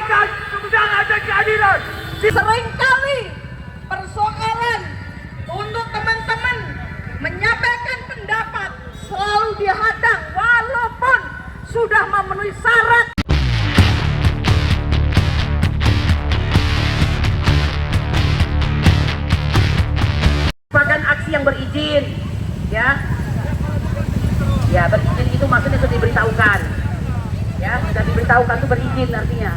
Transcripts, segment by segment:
sampaikan kebenaran dan keadilan. Seringkali persoalan untuk teman-teman menyampaikan pendapat selalu dihadang walaupun sudah memenuhi syarat. Merupakan aksi yang berizin, ya. Ya, berizin itu maksudnya sudah diberitahukan. Ya, sudah diberitahukan itu berizin artinya.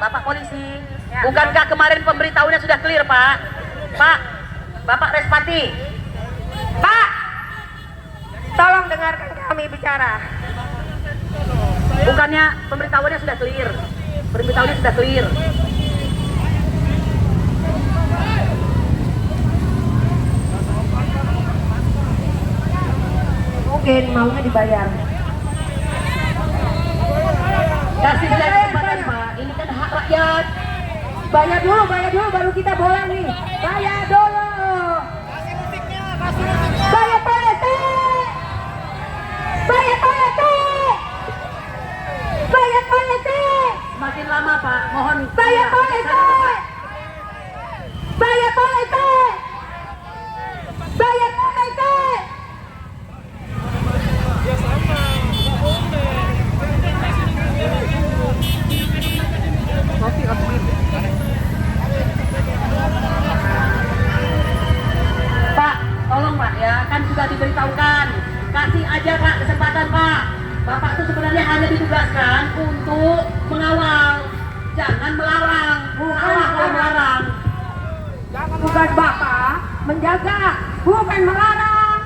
Bapak polisi, bukankah kemarin pemberitahuannya sudah clear, Pak? Bapak Respati. Pak, tolong dengarkan kami bicara. Bukannya pemberitahuannya sudah clear? Pemberitahuannya sudah clear. Mungkin maunya dibayar. Kasih saya kesempatan, Pak. Ini kan hak rakyat. Bayar dulu baru kita boleh nih. Bayar dulu. Bayar politik. Bayar politik. Bayar politik. Semakin lama, Pak. Mohon. Bayar politik. Bayar politik. Bayar politik. Pak, tolong Pak ya, kan sudah diberitahukan. Kasih aja Pak kesempatan Pak. Bapak itu sebenarnya hanya ditugaskan untuk mengawal, jangan melarang. Mengawal kalau melarang. Tugas Bapak menjaga, bukan melarang.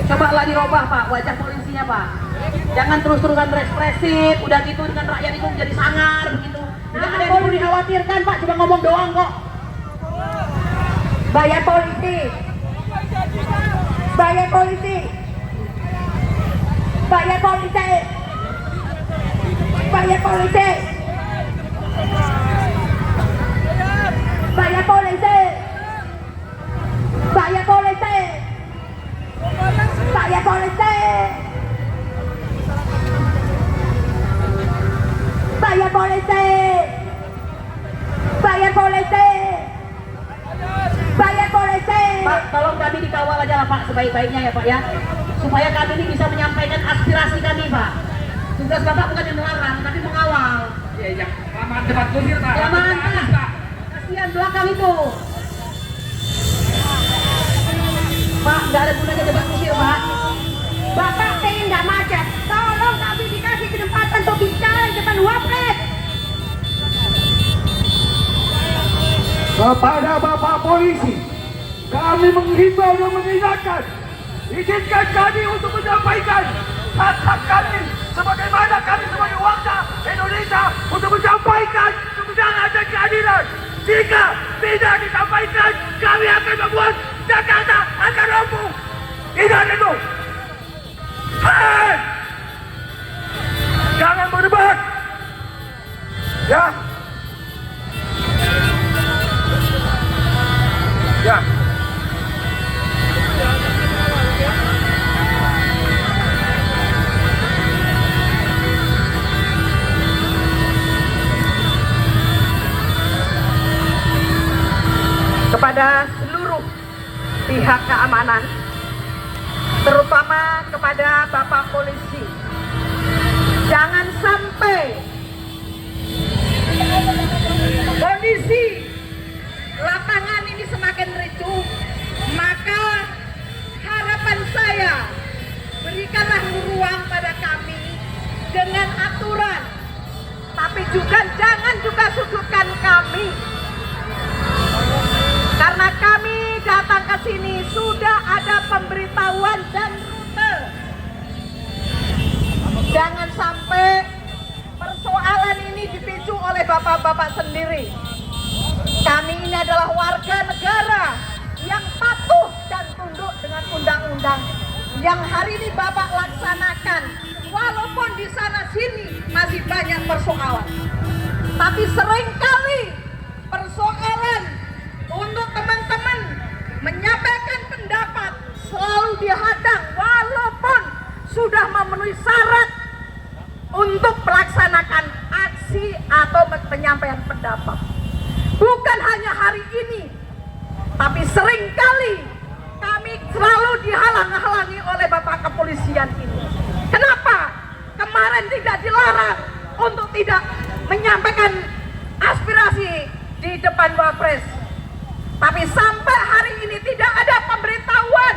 Cobalah dirubah Pak wajah polisinya Pak. Jangan terus-terusan berekspresif, udah gitu dengan rakyat itu menjadi sangar begitu. Tidak ada yang perlu dikhawatirkan Pak, cuma ngomong doang kok. Bayar polisi. Bayar polisi. Bayar polisi. Bayar polisi. Bayar polisi. Bayar polisi. Bayar polisi. Bayar polisi. Bayar polisi. Bayar polisi. Pak, tolong kami dikawal aja lah Pak sebaik-baiknya ya Pak ya. Supaya kami ini bisa menyampaikan aspirasi kami Pak. Tugas Bapak bukan yang melarang, tapi mengawal. Iya, kelamaan debat kusir, Pak. Kelamaan Pak. Kasihan belakang itu. Pak, nggak ada gunanya debat kusir Pak. Bapak pengen nggak macet, tolong kami dikasih kesempatan untuk bicara di depan Wapres. Kepada Bapak Polisi, kami menghimbau dan mengingatkan, izinkan kami untuk menyampaikan hak-hak kami sebagaimana kami sebagai warga Indonesia untuk menyampaikan kebenaran dan keadilan. Jika tidak disampaikan, kami akan membuat Jakarta akan lumpuh. Ingat itu. Hei! Jangan berdebat. Ya. Ya. Kepada seluruh pihak keamanan, terutama kepada Bapak Polisi, jangan sampai kondisi lapangan ini semakin ricuh. Maka harapan saya, berikanlah ruang pada kami dengan aturan, tapi juga jangan juga sudutkan kami. sendiri. Kami ini adalah warga negara yang patuh dan tunduk dengan undang-undang yang hari ini Bapak laksanakan. Walaupun di sana sini masih banyak persoalan, tapi seringkali persoalan untuk teman-teman menyampaikan pendapat selalu dihadang walaupun sudah memenuhi syarat untuk melaksanakan aksi atau penyampaian pendapat. Bukan hanya hari ini, tapi seringkali kami selalu dihalang-halangi oleh Bapak Kepolisian ini. Kenapa? Kemarin tidak dilarang untuk tidak menyampaikan aspirasi di depan Wapres. Tapi sampai hari ini tidak ada pemberitahuan.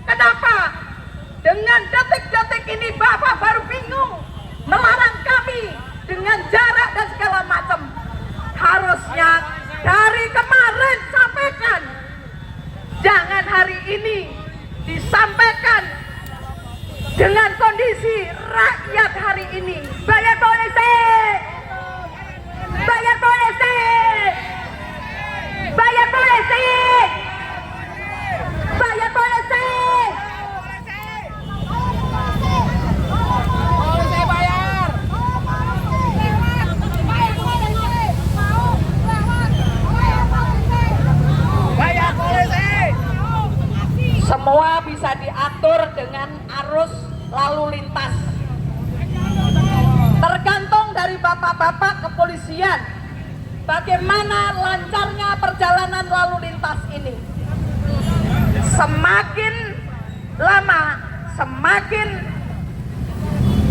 Kenapa? Dengan detik-detik ini Bapak baru bingung melarang kami dengan jarak dan segala macam. Harusnya dari kemarin sampaikan. Jangan hari ini disampaikan dengan kondisi rakyat hari ini. Bayar polisi! Bayar polisi! Bayar polisi! Bayar polisi! Semua bisa diatur dengan arus lalu lintas. Tergantung dari bapak-bapak kepolisian, bagaimana lancarnya perjalanan lalu lintas ini. Semakin lama, semakin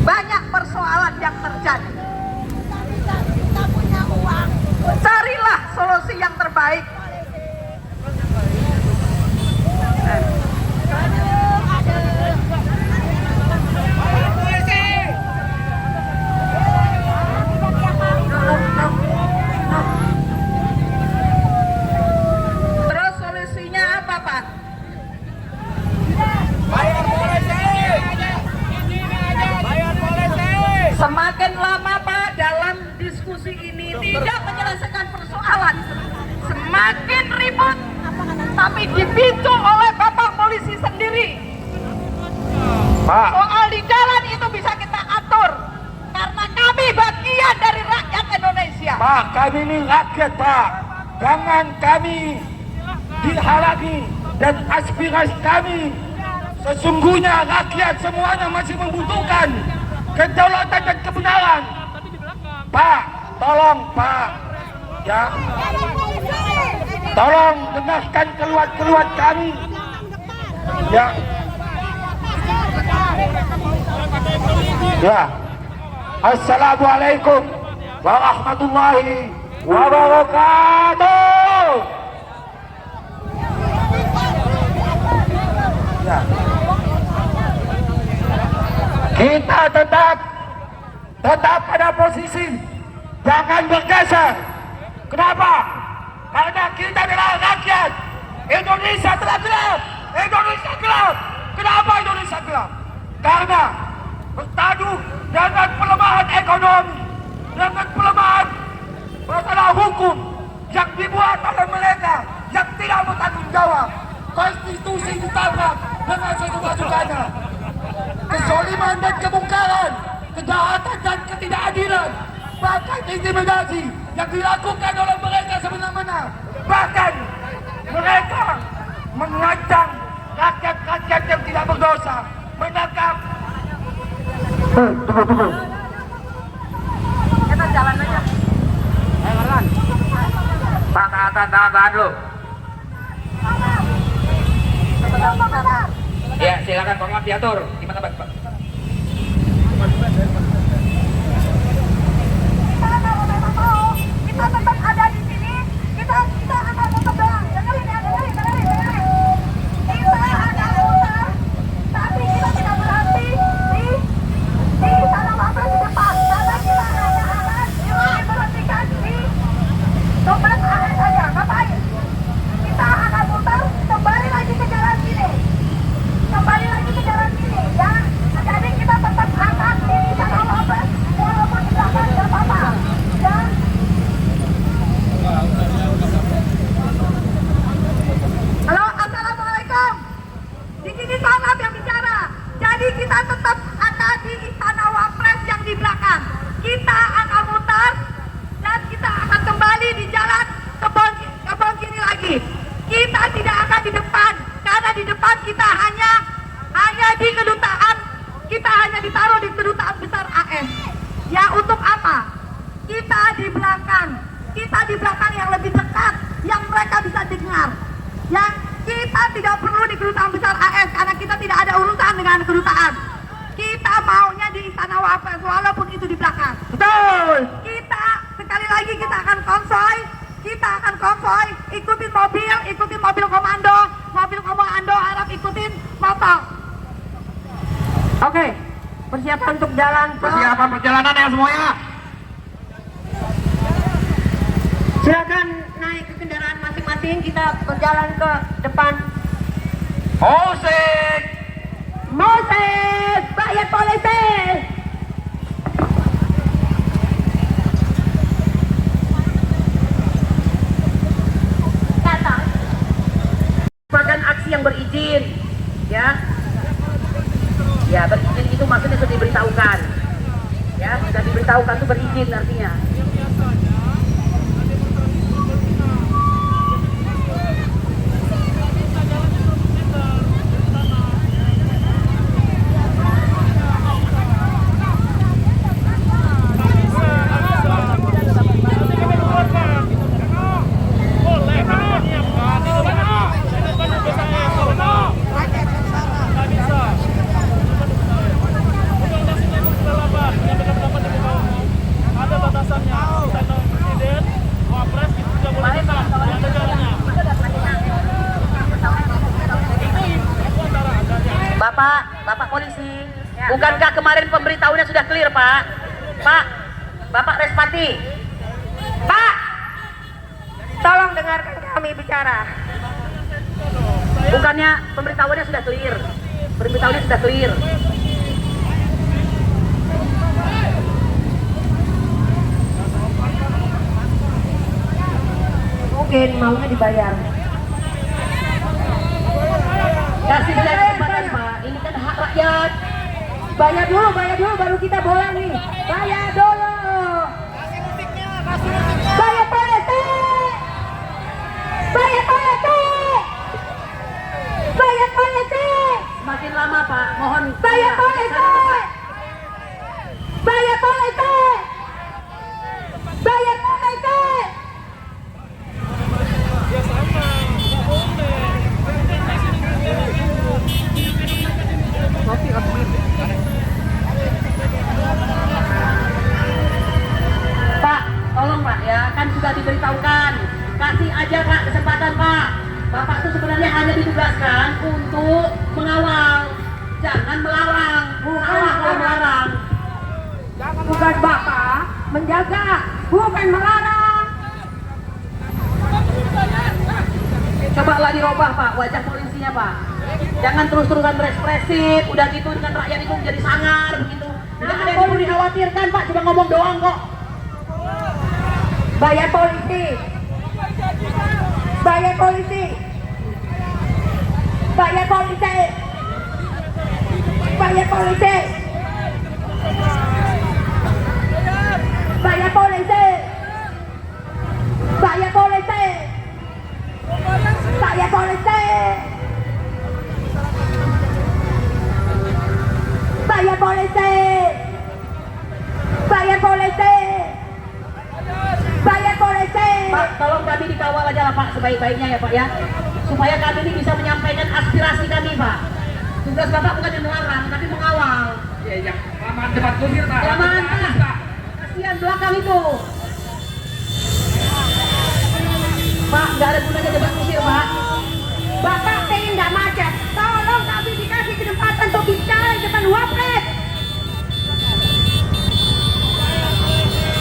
banyak persoalan yang terjadi. Carilah solusi yang terbaik. Terus solusinya apa, Pak? Bayar polisi! Bayar polisi! Semakin lama, Pak, dalam diskusi ini tidak menyelesaikan persoalan, semakin ribut, tapi dipicu oleh Bapak polisi sendiri. Pak, Soal di jalan itu bisa kita atur, karena kami bagian dari rakyat Indonesia. Pak, kami ini rakyat, Pak. Jangan kami dihalangi dan aspirasi kami. Sesungguhnya rakyat semuanya masih membutuhkan kedaulatan dan kebenaran. Pak, tolong Pak, ya, tolong dengarkan keluhan-keluhan kami. Ya, ya. Assalamualaikum warahmatullahi wabarakatuh. Ya. Kita tetap pada posisi, jangan bergeser. Kenapa? Karena kita adalah rakyat. Indonesia telah gelap. Indonesia gelap. Kenapa Indonesia gelap? Karena bertaduh dengan pelemahan ekonomi, dengan pelemahan masalah hukum yang dibuat oleh mereka yang tidak bertanggung jawab. Konstitusi ditabrak dengan sesuka-sukanya. Kezaliman dan kemungkaran, kejahatan dan ketidakadilan, bahkan intimidasi yang dilakukan oleh mereka semena-mena. Bahkan mereka mengancam rakyat-rakyat yang tidak berdosa, menangkap. Tunggu. Kita jalan aja. Pak, tahan dulu. Ya, silakan Pak, diatur. Gimana Pak? Kita tetap ada di sini. Kita akan tetap doang. Dengerin. Kita akan utang, tapi kita tidak berhenti di tanah Wapres di depan. Karena kita hanya akan diberhentikan di tempat akhir saja. Ngapain? Kita akan muter kembali lagi ke jalan sini. Ya. Jadi kita tetap akan di tanah Wapres walaupun di belakang tidak apa-apa. Ya. Ya untuk apa? Kita di belakang yang lebih dekat, yang mereka bisa dengar. Yang kita tidak perlu di kedutaan besar AS karena kita tidak ada urusan dengan kedutaan. Kita maunya di Istana Wapres walaupun itu di belakang. Betul. Kita sekali lagi kita akan konvoy, ikutin mobil komando harap ikutin motor. Oke, persiapan untuk jalan ke... Persiapan perjalanan ya semuanya. Silakan naik ke kendaraan masing-masing, kita berjalan ke depan. Moses, bayar polisi. Kata. Merupakan aksi yang berizin, ya. Ya, berizin itu maksudnya sudah diberitahukan. Ya, sudah diberitahukan itu berizin artinya. Bapak polisi, bukankah kemarin pemberitahuannya sudah clear, Pak? Bapak Respati. Pak, tolong dengarkan kami bicara. Bukannya pemberitahuannya sudah clear? Pemberitahuannya sudah clear. Mungkin maunya dibayar. Kasih saya kesempatan, Pak. Ini kan hak rakyat. Bayar dulu baru kita boleh nih. Bayar dulu. Bayar polisi. Semakin lama, Pak. Mohon. Bayar polisi. Pak, tolong Pak ya, kan sudah diberitahukan. Kasih aja Pak kesempatan Pak. Bapak itu sebenarnya hanya ditugaskan untuk mengawal, jangan melarang. Kalau melarang. Tugas Bapak menjaga, bukan melarang. Cobalah dirubah Pak wajah polisinya Pak. Jangan terus-terusan berekspresif. Udah gitu dengan rakyat itu menjadi sangar begitu. Tidak ada yang perlu dikhawatirkan Pak, cuma ngomong doang kok. Bayar polisi. Bayar polisi. Bayar polisi. Bayar polisi. Bayar polisi. Bayar polisi. Bayar polisi. Bayar polisi. Bayar polisi. Bayar polisi. Pak, tolong kami dikawal aja lah Pak sebaik-baiknya ya Pak ya. Supaya kami ini bisa menyampaikan aspirasi kami Pak. Tugas Bapak bukan yang melarang, tapi mengawal. Iya. Lamaan depan kusir, Pak. Kelamaan Pak. Kasihan belakang itu. Pak, nggak ada gunanya debat kusir Pak. Bapak pengen nggak macet, tolong kami dikasih kesempatan untuk bicara di depan Wapres.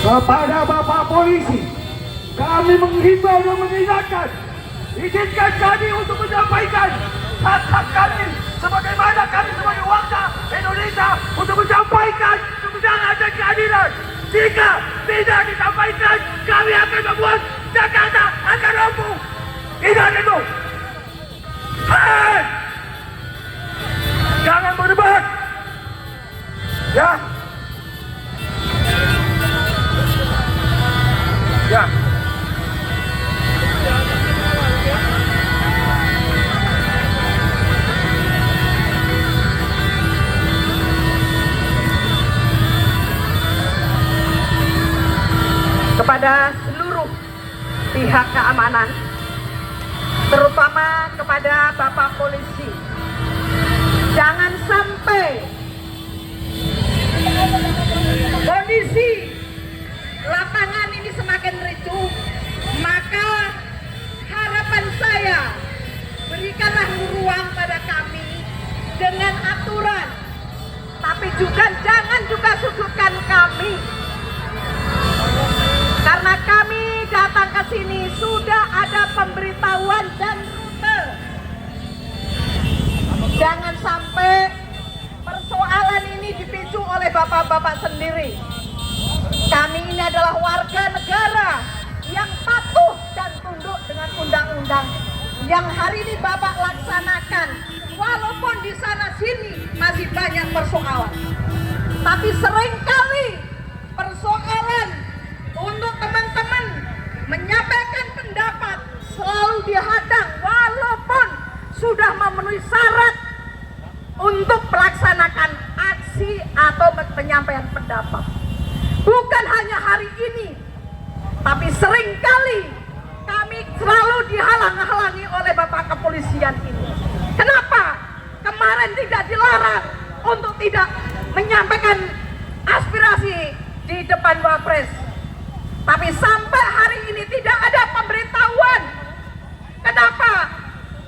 Kepada Bapak Polisi, kami menghimbau dan mengingatkan, izinkan kami untuk menyampaikan hak-hak kami sebagaimana kami sebagai warga Indonesia untuk menyampaikan kebenaran dan keadilan. Jika tidak disampaikan, kami akan membuat Jakarta akan lumpuh. Ingat itu. Hei! Jangan berdebat. Ya. Ya. terutama kepada Bapak Polisi. Jangan sampai kondisi lapangan ini semakin ricuh, maka harapan saya, berikanlah ruang pada kami dengan aturan, tapi juga jangan juga sudutkan kami. Karena kami datang ke sini sudah ada pemberitahuan dan rute. Jangan sampai persoalan ini dipicu oleh bapak-bapak sendiri. Kami ini adalah warga negara yang patuh dan tunduk dengan undang-undang yang hari ini Bapak laksanakan. Walaupun di sana sini masih banyak persoalan, tapi seringkali persoalan untuk teman-teman menyampaikan pendapat selalu dihadang walaupun sudah memenuhi syarat untuk melaksanakan aksi atau penyampaian pendapat. Bukan hanya hari ini, tapi seringkali kami selalu dihalang-halangi oleh Bapak Kepolisian ini. Kenapa? Kemarin tidak dilarang untuk tidak menyampaikan aspirasi di depan Wapres. Tapi sampai hari ini tidak ada pemberitahuan. Kenapa?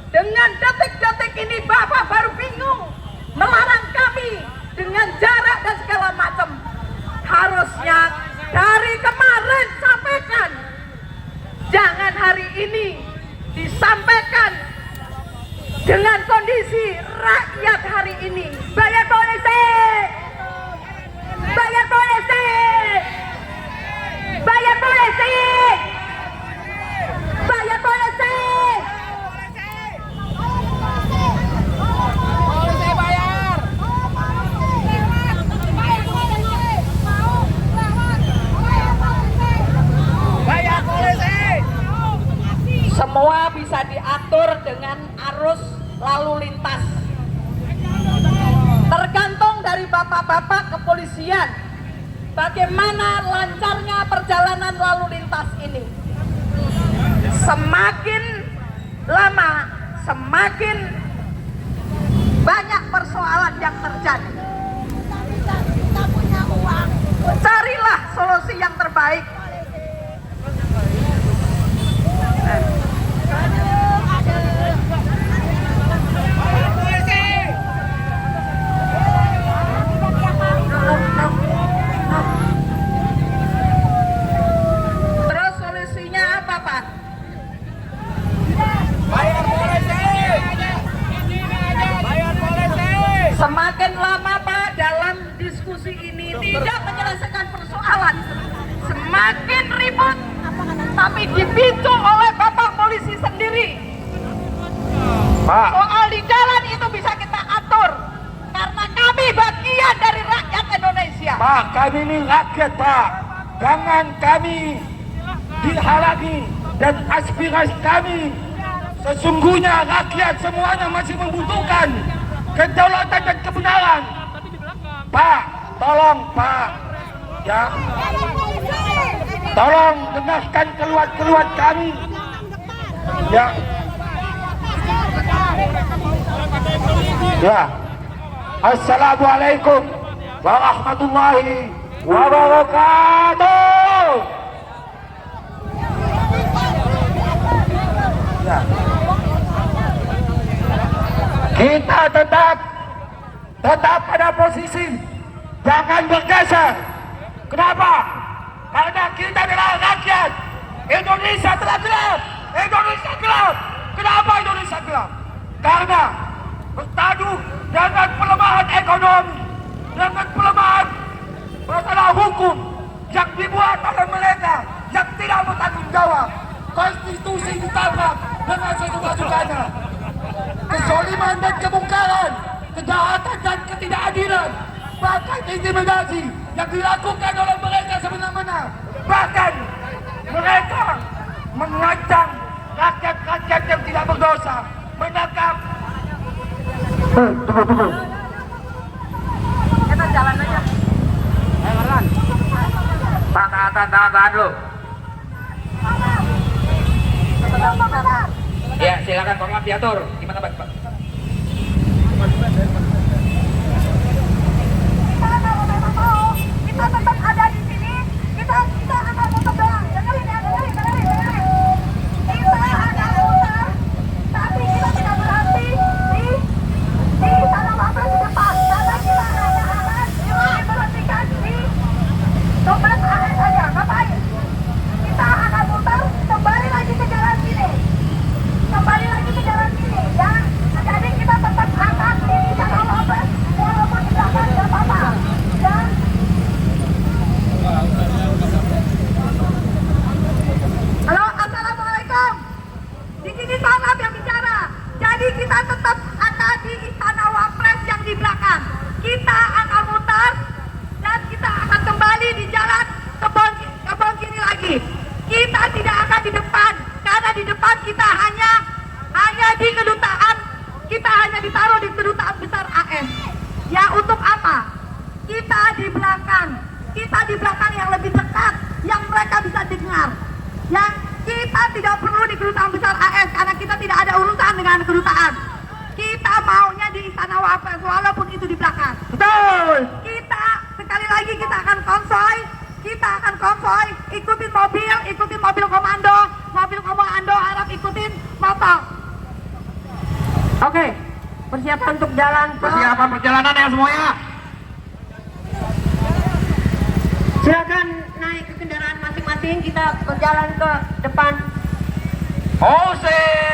Dengan detik-detik ini Bapak baru bingung melarang kami dengan jarak dan segala macam. Harusnya dari kemarin sampaikan. Jangan hari ini disampaikan dengan kondisi rakyat hari ini. Bayar polisi! Bayar polisi! Bayar polisi! Bayar polisi! Semua bisa diatur dengan arus lalu lintas. Tergantung dari bapak-bapak kepolisian, bagaimana lancarnya perjalanan lalu lintas ini. Semakin lama, semakin banyak persoalan yang terjadi. Carilah solusi yang terbaik. Terus solusinya apa, Pak? Bayar polisi! Bayar polisi! Semakin lama, Pak, dalam diskusi ini tidak menyelesaikan persoalan, semakin ribut, tapi dipicu oleh Bapak Polisi sendiri. Pak, Soal di jalan itu bisa kita atur, karena kami bagian dari rakyat Indonesia. Pak, kami ini rakyat, Pak. Jangan kami dihalangi dan aspirasi kami. Sesungguhnya rakyat semuanya masih membutuhkan kedaulatan dan kebenaran. Pak, tolong Pak, ya, tolong dengarkan keluhan-keluhan kami. Ya, ya. Assalamualaikum warahmatullahi wabarakatuh. Ya. Kita tetap pada posisi, jangan bergeser. Kenapa? Karena kita adalah rakyat. Indonesia telah gelap. Indonesia gelap. Kenapa Indonesia gelap? Karena bertaduh dengan pelemahan ekonomi, dengan pelemahan masalah hukum yang dibuat oleh mereka yang tidak bertanggung jawab. Konstitusi ditabrak dengan sesuka-sukanya. Kezaliman dan kemungkaran, kejahatan dan ketidakadilan, bahkan intimidasi yang dilakukan oleh mereka semena-mena. Bahkan mereka mengancam rakyat-rakyat yang tidak berdosa, menangkap. Tunggu. Kita jalan aja. Pak, tahan dulu. Betul, Pak. Ya, silakan. silakan tolong diatur. Gimana Pak? Kita tetap ada di sini. Kita akan muter doang. Dengerin ya, dengerin. Kita akan muter, tapi kita tidak berhenti di Tanah Wapres di depan. Karena kita hanya akan diberhentikan di tempat AS saja. Ngapain? Kita akan muter kembali lagi ke jalan sini. Ya. Jadi kita tetap akan di Tanah Wapres walaupun di belakang tidak apa-apa. Dan halo, assalamualaikum. Di sini Salam yang bicara. Jadi kita tetap akan di Istana Wapres yang di belakang. Kita akan mutar dan kita akan kembali di jalan kebon kiri lagi. Kita tidak akan di depan karena di depan kita hanya di kedutaan. Kita hanya ditaruh di kedutaan besar AS. Ya untuk apa? Kita di belakang yang lebih dekat, yang mereka bisa dengar. Yang kita tidak perlu di kedutaan besar AS karena kita tidak ada urusan dengan kedutaan. Kita maunya di Istana Wapres walaupun itu di belakang. Betul. Kita sekali lagi kita akan konvoy, ikutin mobil komando harap ikutin motor. Oke, persiapan untuk jalan. Persiapan perjalanan ya semuanya. Silakan naik ke kendaraan masing-masing, kita berjalan ke depan. Hose.